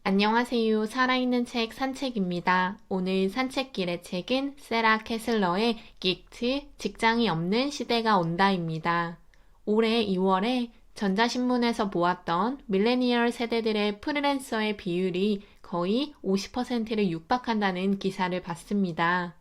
안녕하세요. 살아있는 책 산책입니다. 오늘 산책길의 책은 세라 캐슬러의 기트, 직장이 없는 시대가 온다입니다. 올해 2월에 전자신문에서 보았던 밀레니얼 세대들의 프리랜서의 비율이 거의 50%를 육박한다는 기사를 봤습니다.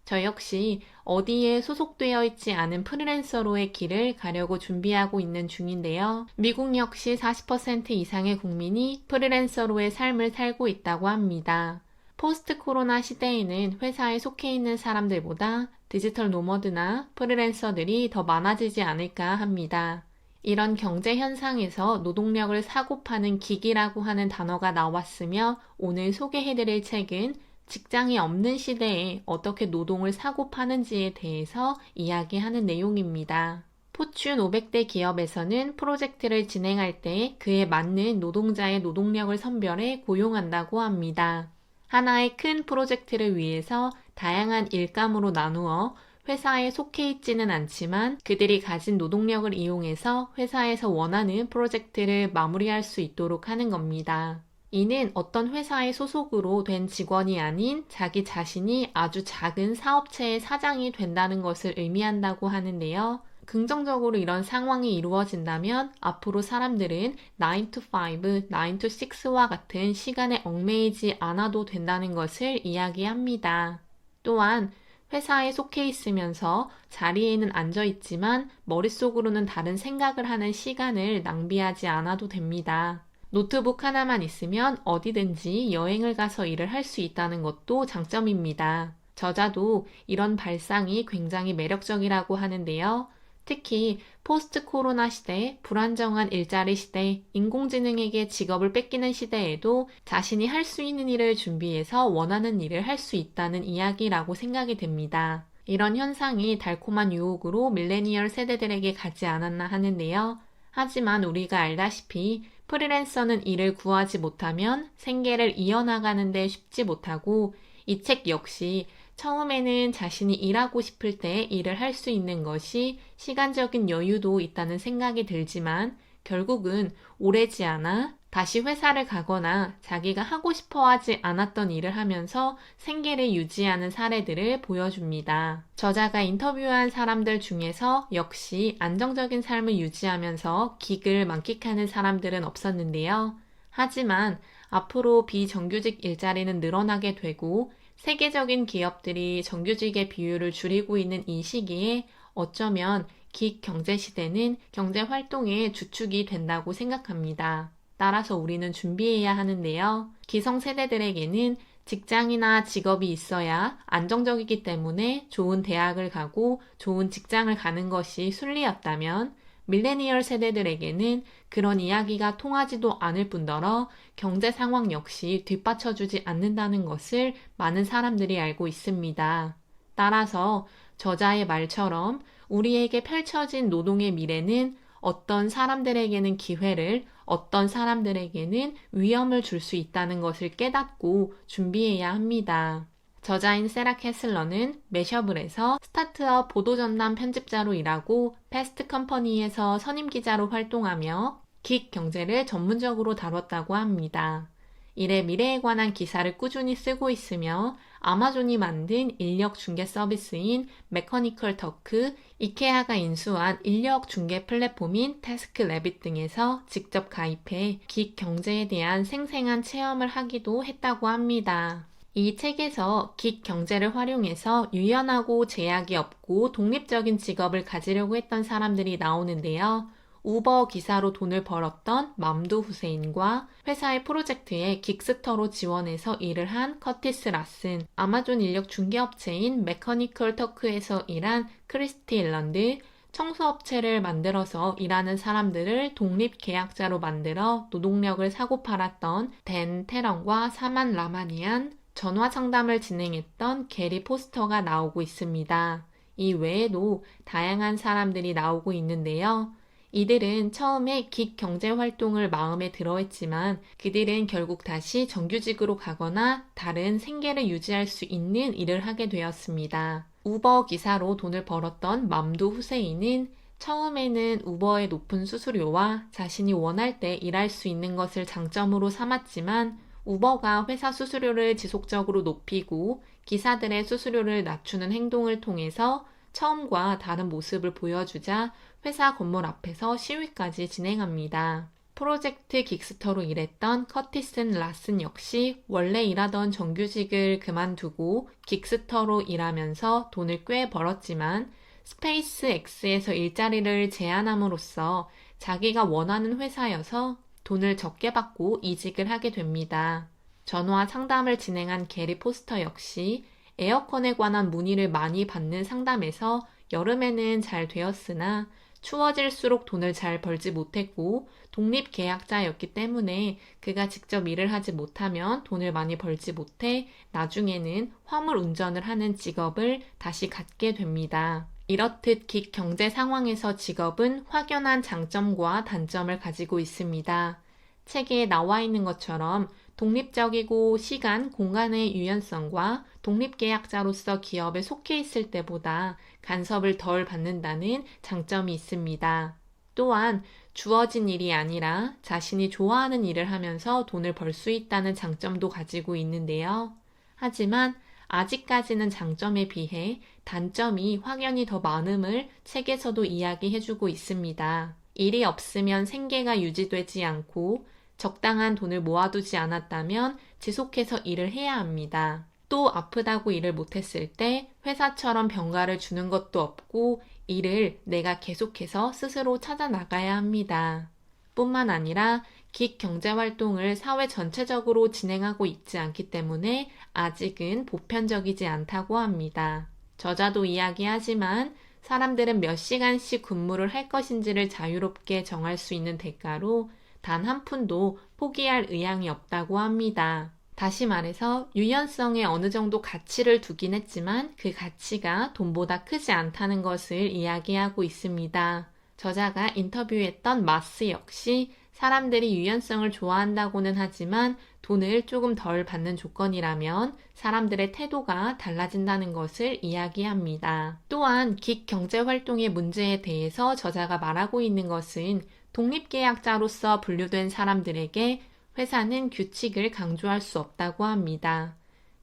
저 역시 어디에 소속되어 있지 않은 프리랜서로의 길을 가려고 준비하고 있는 중인데요. 미국 역시 40% 이상의 국민이 프리랜서로의 삶을 살고 있다고 합니다. 포스트 코로나 시대에는 회사에 속해 있는 사람들보다 디지털 노머드나 프리랜서들이 더 많아지지 않을까 합니다. 이런 경제 현상에서 노동력을 사고 파는 기기라고 하는 단어가 나왔으며 오늘 소개해드릴 책은 직장이 없는 시대에 어떻게 노동을 사고 파는지에 대해서 이야기하는 내용입니다. 포춘 500대 기업에서는 프로젝트를 진행할 때 그에 맞는 노동자의 노동력을 선별해 고용한다고 합니다. 하나의 큰 프로젝트를 위해서 다양한 일감으로 나누어 회사에 속해 있지는 않지만 그들이 가진 노동력을 이용해서 회사에서 원하는 프로젝트를 마무리할 수 있도록 하는 겁니다. 이는 어떤 회사의 소속으로 된 직원이 아닌 자기 자신이 아주 작은 사업체의 사장이 된다는 것을 의미한다고 하는데요. 긍정적으로 이런 상황이 이루어진다면 앞으로 사람들은 9 to 5, 9 to 6와 같은 시간에 얽매이지 않아도 된다는 것을 이야기합니다. 또한 회사에 속해 있으면서 자리에는 앉아 있지만 머릿속으로는 다른 생각을 하는 시간을 낭비하지 않아도 됩니다. 노트북 하나만 있으면 어디든지 여행을 가서 일을 할 수 있다는 것도 장점입니다. 저자도 이런 발상이 굉장히 매력적이라고 하는데요. 특히 포스트 코로나 시대, 불안정한 일자리 시대, 인공지능에게 직업을 뺏기는 시대에도 자신이 할 수 있는 일을 준비해서 원하는 일을 할 수 있다는 이야기라고 생각이 됩니다. 이런 현상이 달콤한 유혹으로 밀레니얼 세대들에게 가지 않았나 하는데요. 하지만 우리가 알다시피 프리랜서는 일을 구하지 못하면 생계를 이어나가는 데 쉽지 못하고 이 책 역시 처음에는 자신이 일하고 싶을 때 일을 할 수 있는 것이 시간적인 여유도 있다는 생각이 들지만 결국은 오래지 않아 다시 회사를 가거나 자기가 하고 싶어 하지 않았던 일을 하면서 생계를 유지하는 사례들을 보여줍니다. 저자가 인터뷰한 사람들 중에서 역시 안정적인 삶을 유지하면서 기익을 만끽하는 사람들은 없었는데요. 하지만 앞으로 비정규직 일자리는 늘어나게 되고 세계적인 기업들이 정규직의 비율을 줄이고 있는 이 시기에 어쩌면 기익 경제 시대는 경제 활동의 주축이 된다고 생각합니다. 따라서 우리는 준비해야 하는데요. 기성세대들에게는 직장이나 직업이 있어야 안정적이기 때문에 좋은 대학을 가고 좋은 직장을 가는 것이 순리였다면 밀레니얼 세대들에게는 그런 이야기가 통하지도 않을 뿐더러 경제 상황 역시 뒷받쳐주지 않는다는 것을 많은 사람들이 알고 있습니다. 따라서 저자의 말처럼 우리에게 펼쳐진 노동의 미래는 어떤 사람들에게는 기회를, 어떤 사람들에게는 위험을 줄 수 있다는 것을 깨닫고 준비해야 합니다. 저자인 세라 캐슬러는 매셔블에서 스타트업 보도전담 편집자로 일하고 패스트 컴퍼니에서 선임기자로 활동하며 기익 경제를 전문적으로 다뤘다고 합니다. 이래 미래에 관한 기사를 꾸준히 쓰고 있으며 아마존이 만든 인력 중개 서비스인 메커니컬 터크, 이케아가 인수한 인력 중개 플랫폼인 태스크래빗 등에서 직접 가입해 기익 경제에 대한 생생한 체험을 하기도 했다고 합니다. 이 책에서 기익 경제를 활용해서 유연하고 제약이 없고 독립적인 직업을 가지려고 했던 사람들이 나오는데요. 우버 기사로 돈을 벌었던 맘두 후세인과 회사의 프로젝트에 긱스터로 지원해서 일을 한 커티스 라슨, 아마존 인력 중개업체인 메커니컬 터크에서 일한 크리스티 일런드, 청소업체를 만들어서 일하는 사람들을 독립계약자로 만들어 노동력을 사고 팔았던 댄 테런과 사만 라마니안, 전화 상담을 진행했던 게리 포스터가 나오고 있습니다. 이 외에도 다양한 사람들이 나오고 있는데요. 이들은 처음에 기익 경제 활동을 마음에 들어했지만 그들은 결국 다시 정규직으로 가거나 다른 생계를 유지할 수 있는 일을 하게 되었습니다. 우버 기사로 돈을 벌었던 맘두 후세인은 처음에는 우버의 높은 수수료와 자신이 원할 때 일할 수 있는 것을 장점으로 삼았지만 우버가 회사 수수료를 지속적으로 높이고 기사들의 수수료를 낮추는 행동을 통해서 처음과 다른 모습을 보여주자 회사 건물 앞에서 시위까지 진행합니다. 프로젝트 긱스터로 일했던 커티슨 라슨 역시 원래 일하던 정규직을 그만두고 긱스터로 일하면서 돈을 꽤 벌었지만 스페이스 X에서 일자리를 제안함으로써 자기가 원하는 회사여서 돈을 적게 받고 이직을 하게 됩니다. 전화 상담을 진행한 게리 포스터 역시 에어컨에 관한 문의를 많이 받는 상담에서 여름에는 잘 되었으나 추워질수록 돈을 잘 벌지 못했고 독립계약자였기 때문에 그가 직접 일을 하지 못하면 돈을 많이 벌지 못해 나중에는 화물 운전을 하는 직업을 다시 갖게 됩니다. 이렇듯 긱 경제 상황에서 직업은 확연한 장점과 단점을 가지고 있습니다. 책에 나와 있는 것처럼 독립적이고 시간, 공간의 유연성과 독립계약자로서 기업에 속해 있을 때보다 간섭을 덜 받는다는 장점이 있습니다. 또한 주어진 일이 아니라 자신이 좋아하는 일을 하면서 돈을 벌 수 있다는 장점도 가지고 있는데요. 하지만 아직까지는 장점에 비해 단점이 확연히 더 많음을 책에서도 이야기해주고 있습니다. 일이 없으면 생계가 유지되지 않고 적당한 돈을 모아두지 않았다면 지속해서 일을 해야 합니다. 또 아프다고 일을 못했을 때 회사처럼 병가를 주는 것도 없고 일을 내가 계속해서 스스로 찾아 나가야 합니다. 뿐만 아니라 긱 경제활동을 사회 전체적으로 진행하고 있지 않기 때문에 아직은 보편적이지 않다고 합니다. 저자도 이야기하지만 사람들은 몇 시간씩 근무를 할 것인지를 자유롭게 정할 수 있는 대가로 단 한 푼도 포기할 의향이 없다고 합니다. 다시 말해서 유연성에 어느 정도 가치를 두긴 했지만 그 가치가 돈보다 크지 않다는 것을 이야기하고 있습니다. 저자가 인터뷰했던 마스 역시 사람들이 유연성을 좋아한다고는 하지만 돈을 조금 덜 받는 조건이라면 사람들의 태도가 달라진다는 것을 이야기합니다. 또한 긱 경제활동의 문제에 대해서 저자가 말하고 있는 것은 독립계약자로서 분류된 사람들에게 회사는 규칙을 강조할 수 없다고 합니다.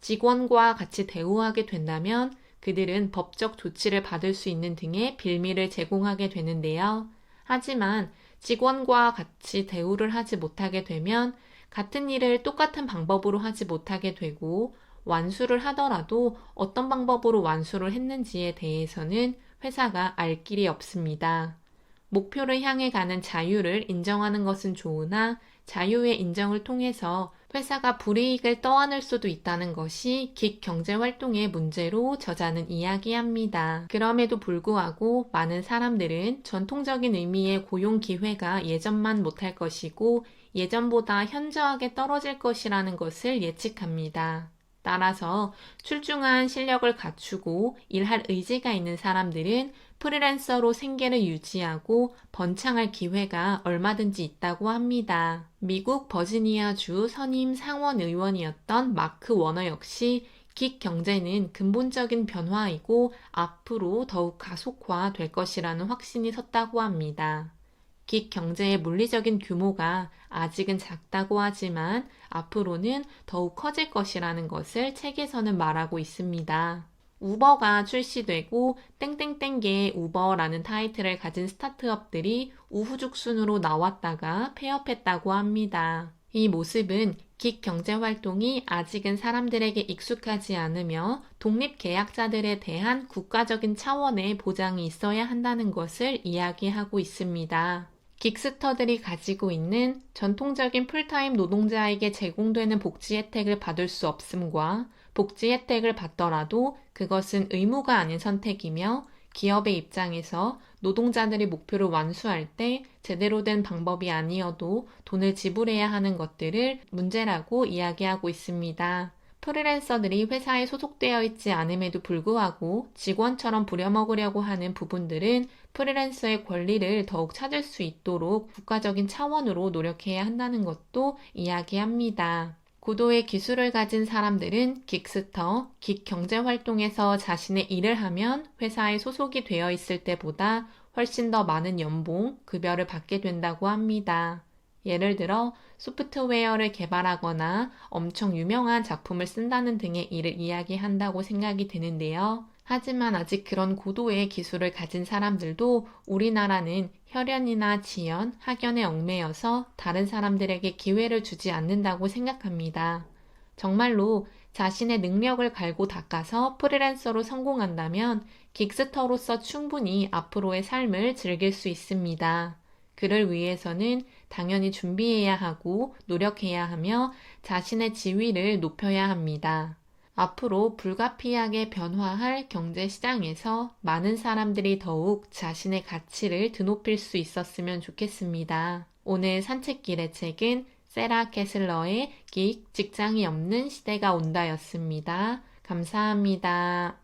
직원과 같이 대우하게 된다면 그들은 법적 조치를 받을 수 있는 등의 빌미를 제공하게 되는데요. 하지만 직원과 같이 대우를 하지 못하게 되면 같은 일을 똑같은 방법으로 하지 못하게 되고 완수를 하더라도 어떤 방법으로 완수를 했는지에 대해서는 회사가 알 길이 없습니다. 목표를 향해 가는 자유를 인정하는 것은 좋으나 자유의 인정을 통해서 회사가 불이익을 떠안을 수도 있다는 것이 긱 경제활동의 문제로 저자는 이야기합니다. 그럼에도 불구하고 많은 사람들은 전통적인 의미의 고용 기회가 예전만 못할 것이고 예전보다 현저하게 떨어질 것이라는 것을 예측합니다. 따라서 출중한 실력을 갖추고 일할 의지가 있는 사람들은 프리랜서로 생계를 유지하고 번창할 기회가 얼마든지 있다고 합니다. 미국 버지니아주 선임 상원의원이었던 마크 워너 역시 긱 경제는 근본적인 변화이고 앞으로 더욱 가속화될 것이라는 확신이 섰다고 합니다. 긱 경제의 물리적인 규모가 아직은 작다고 하지만 앞으로는 더욱 커질 것이라는 것을 책에서는 말하고 있습니다. 우버가 출시되고 땡땡땡계의 우버라는 타이틀을 가진 스타트업들이 우후죽순으로 나왔다가 폐업했다고 합니다. 이 모습은 긱 경제활동이 아직은 사람들에게 익숙하지 않으며 독립계약자들에 대한 국가적인 차원의 보장이 있어야 한다는 것을 이야기하고 있습니다. 긱스터들이 가지고 있는 전통적인 풀타임 노동자에게 제공되는 복지 혜택을 받을 수 없음과 복지 혜택을 받더라도 그것은 의무가 아닌 선택이며 기업의 입장에서 노동자들이 목표를 완수할 때 제대로 된 방법이 아니어도 돈을 지불해야 하는 것들을 문제라고 이야기하고 있습니다. 프리랜서들이 회사에 소속되어 있지 않음에도 불구하고 직원처럼 부려먹으려고 하는 부분들은 프리랜서의 권리를 더욱 찾을 수 있도록 국가적인 차원으로 노력해야 한다는 것도 이야기합니다. 고도의 기술을 가진 사람들은 긱스터, 긱 경제활동에서 자신의 일을 하면 회사에 소속이 되어 있을 때보다 훨씬 더 많은 연봉, 급여를 받게 된다고 합니다. 예를 들어 소프트웨어를 개발하거나 엄청 유명한 작품을 쓴다는 등의 일을 이야기한다고 생각이 되는데요. 하지만 아직 그런 고도의 기술을 가진 사람들도 우리나라는 혈연이나 지연, 학연에 얽매여서 다른 사람들에게 기회를 주지 않는다고 생각합니다. 정말로 자신의 능력을 갈고 닦아서 프리랜서로 성공한다면 긱스터로서 충분히 앞으로의 삶을 즐길 수 있습니다. 그를 위해서는 당연히 준비해야 하고 노력해야 하며 자신의 지위를 높여야 합니다. 앞으로 불가피하게 변화할 경제 시장에서 많은 사람들이 더욱 자신의 가치를 드높일 수 있었으면 좋겠습니다. 오늘 산책길의 책은 세라 캐슬러의 직장이 없는 시대가 온다였습니다. 감사합니다.